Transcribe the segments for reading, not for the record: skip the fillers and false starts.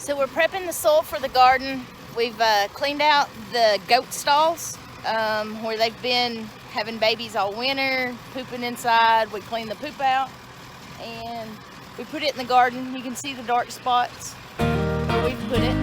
So we're prepping the soil for the garden. We've cleaned out the goat stalls where they've been having babies all winter, pooping inside. We cleaned the poop out and we put it in the garden. You can see the dark spots where we've put it.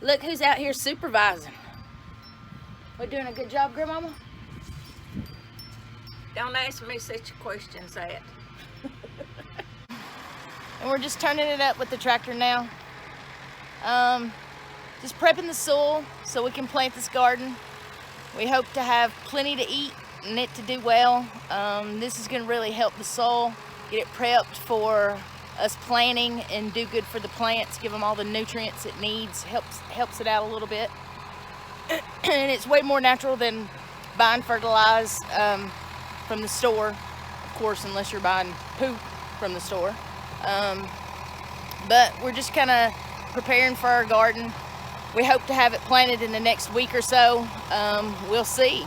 Look who's out here supervising. We're doing a good job, Grandmama? Don't ask me such questions, Ed. And we're just turning it up with the tractor now. Just prepping the soil so we can plant this garden. We hope to have plenty to eat and it to do well. This is going to really help the soil, get it prepped for us planting and do good for the plants, give them all the nutrients it needs, helps it out a little bit. And it's way more natural than buying fertilizer from the store, of course, unless you're buying poop from the store. But we're just kind of preparing for our garden. We hope to have it planted in the next week or so. We'll see.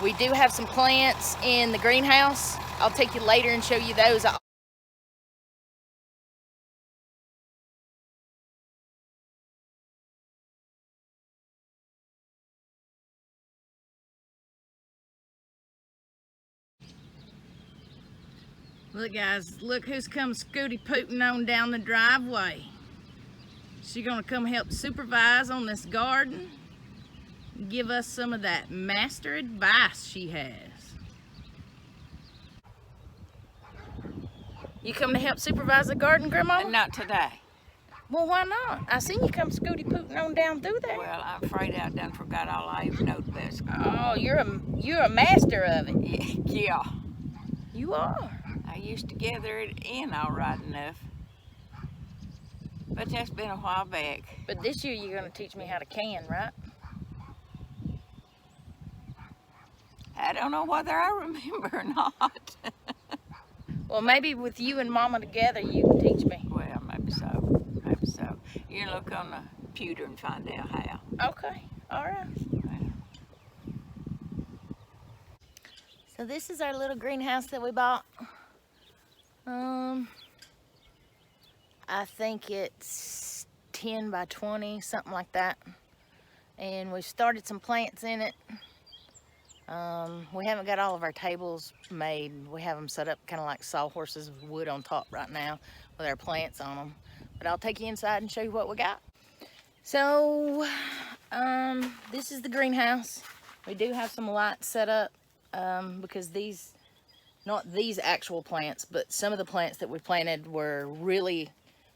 We do have some plants in the greenhouse. I'll take you later and show you those. Look guys, look who's come scooty pooting on down the driveway. She's gonna come help supervise on this garden and give us some of that master advice she has. You come to help supervise the garden, Grandma? Not today. Well, why not? I seen you come scooty pooting on down through there. Well, I'm afraid I done forgot all I even know the best. Oh, you're a master of it. Yeah. You are. I used to gather it in all right enough. But that's been a while back. But this year you're going to teach me how to can, right? I don't know whether I remember or not. Well, maybe with you and Mama together you can teach me. Well, maybe so. Maybe so. You can look on the computer and find out how. Okay. All right. So this is our little greenhouse that we bought. I think it's 10 by 20, something like that. And we've started some plants in it. We haven't got all of our tables made. We have them set up kind of like sawhorses with wood on top right now with our plants on them. But I'll take you inside and show you what we got. So, this is the greenhouse. We do have some lights set up because these, not these actual plants, but some of the plants that we planted were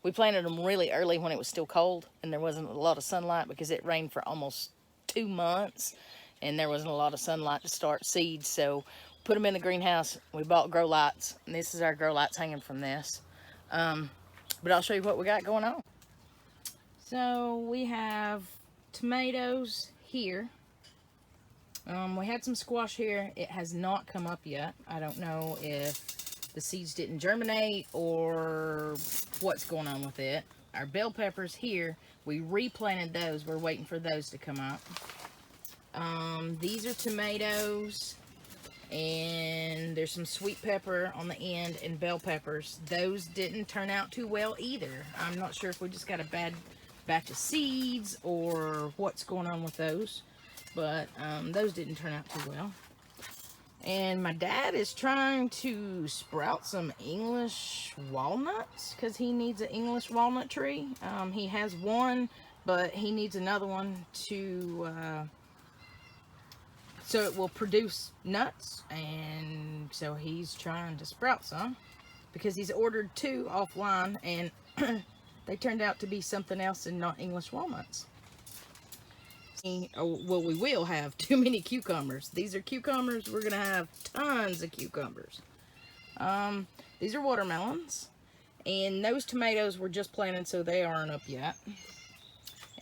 we planted them really early when it was still cold and there wasn't a lot of sunlight because it rained for almost 2 months and there wasn't a lot of sunlight to start seeds. So put them in the greenhouse. We bought grow lights and this is our grow lights hanging from this. But I'll show you what we got going on. So we have tomatoes here. We had some squash here. It has not come up yet. I don't know if the seeds didn't germinate or what's going on with it. Our bell peppers here, we replanted those. We're waiting for those to come up. These are tomatoes, and there's some sweet pepper on the end and bell peppers. Those didn't turn out too well either. I'm not sure if we just got a bad batch of seeds or what's going on with those, but those didn't turn out too well. And my dad is trying to sprout some English walnuts because he needs an English walnut tree. He has one, but he needs another one to so it will produce nuts, and so he's trying to sprout some because he's ordered 2 offline and they turned out to be something else and not English walnuts. well, we will have too many cucumbers. These are cucumbers. We're gonna have tons of cucumbers. These are watermelons, and those tomatoes were just planted, so they aren't up yet.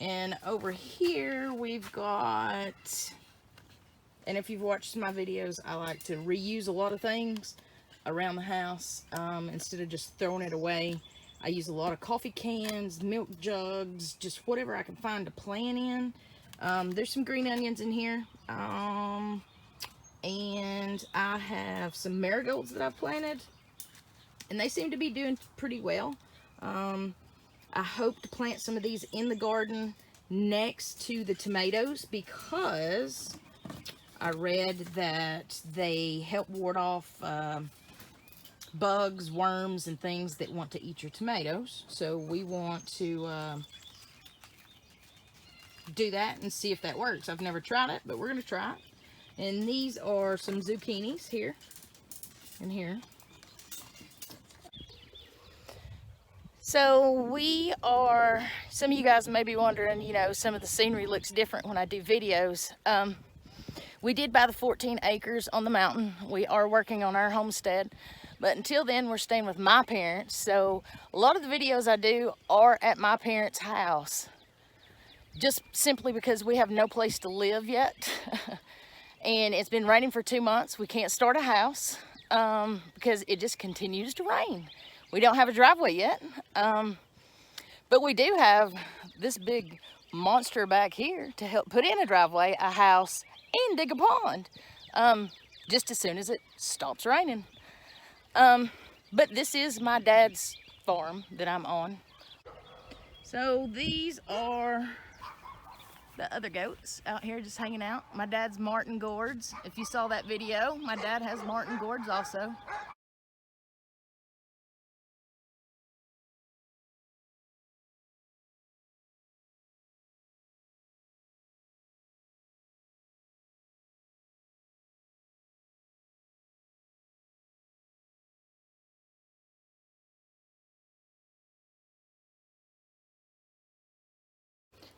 And over here we've got, and if you've watched my videos, I like to reuse a lot of things around the house instead of just throwing it away. I use a lot of coffee cans, milk jugs, just whatever I can find to plant in. There's some green onions in here, and I have some marigolds that I've planted, and they seem to be doing pretty well. I hope to plant some of these in the garden next to the tomatoes because I read that they help ward off bugs, worms, and things that want to eat your tomatoes. So we want to do that and see if that works. I've never tried it, but we're going to try it. And these are some zucchinis here and here. So we are, some of you guys may be wondering, you know, some of the scenery looks different when I do videos. We did buy the 14 acres on the mountain. We are working on our homestead, but until then we're staying with my parents. So a lot of the videos I do are at my parents' house, just simply because we have no place to live yet. And it's been raining for 2 months. We can't start a house because it just continues to rain. We don't have a driveway yet, but we do have this big monster back here to help put in a driveway, a house, and dig a pond, just as soon as it stops raining. But this is my dad's farm that I'm on. So these are the other goats out here just hanging out. My dad's Martin gourds. If you saw that video, my dad has Martin gourds also.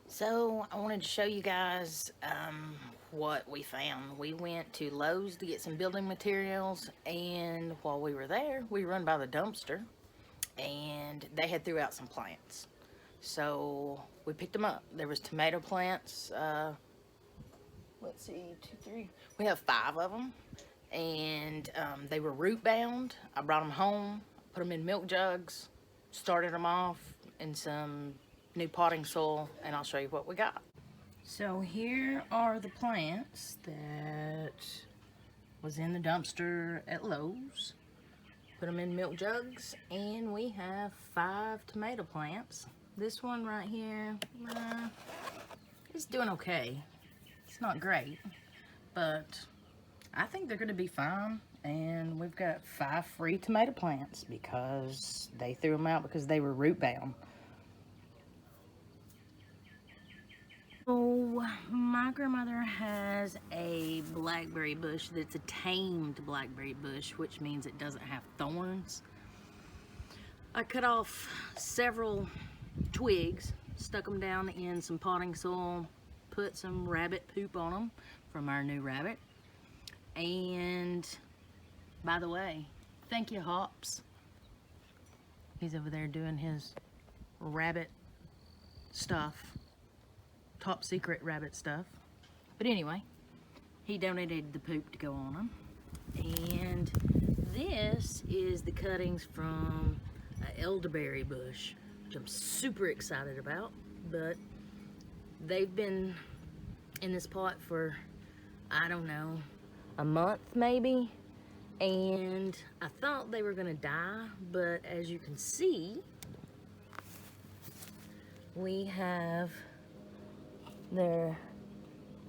So I wanted to show you guys what we found. We went to Lowe's to get some building materials, and while we were there, we run by the dumpster, and they had threw out some plants. So we picked them up. There was tomato plants. Let's see, 2, 3. We have 5 of them, and they were root bound. I brought them home, put them in milk jugs, started them off in some new potting soil, and I'll show you what we got. So here are the plants that was in the dumpster at Lowe's. Put them in milk jugs, and we have 5 tomato plants. This one right here is doing okay. It's not great, but I think they're gonna be fine. And we've got 5 free tomato plants because they threw them out because they were root bound. So my grandmother has a blackberry bush that's a tamed blackberry bush, which means it doesn't have thorns. I cut off several twigs, stuck them down in some potting soil, put some rabbit poop on them from our new rabbit. And by the way, thank you, Hops. He's over there doing his rabbit stuff. Top secret rabbit stuff. But anyway, he donated the poop to go on them. And this is the cuttings from an elderberry bush, which I'm super excited about. But they've been in this pot for, I don't know, a month maybe. And I thought they were gonna die, but as you can see, we have, they're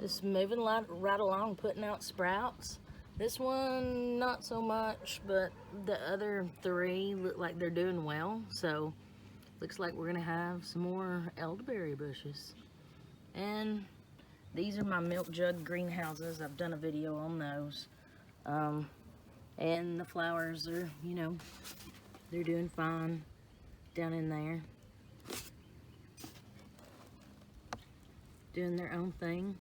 just moving right along, putting out sprouts. This one, not so much, but the other 3 look like they're doing well. So, looks like we're gonna have some more elderberry bushes. And these are my milk jug greenhouses. I've done a video on those. And the flowers are, you know, they're doing fine down in there. doing their own thing.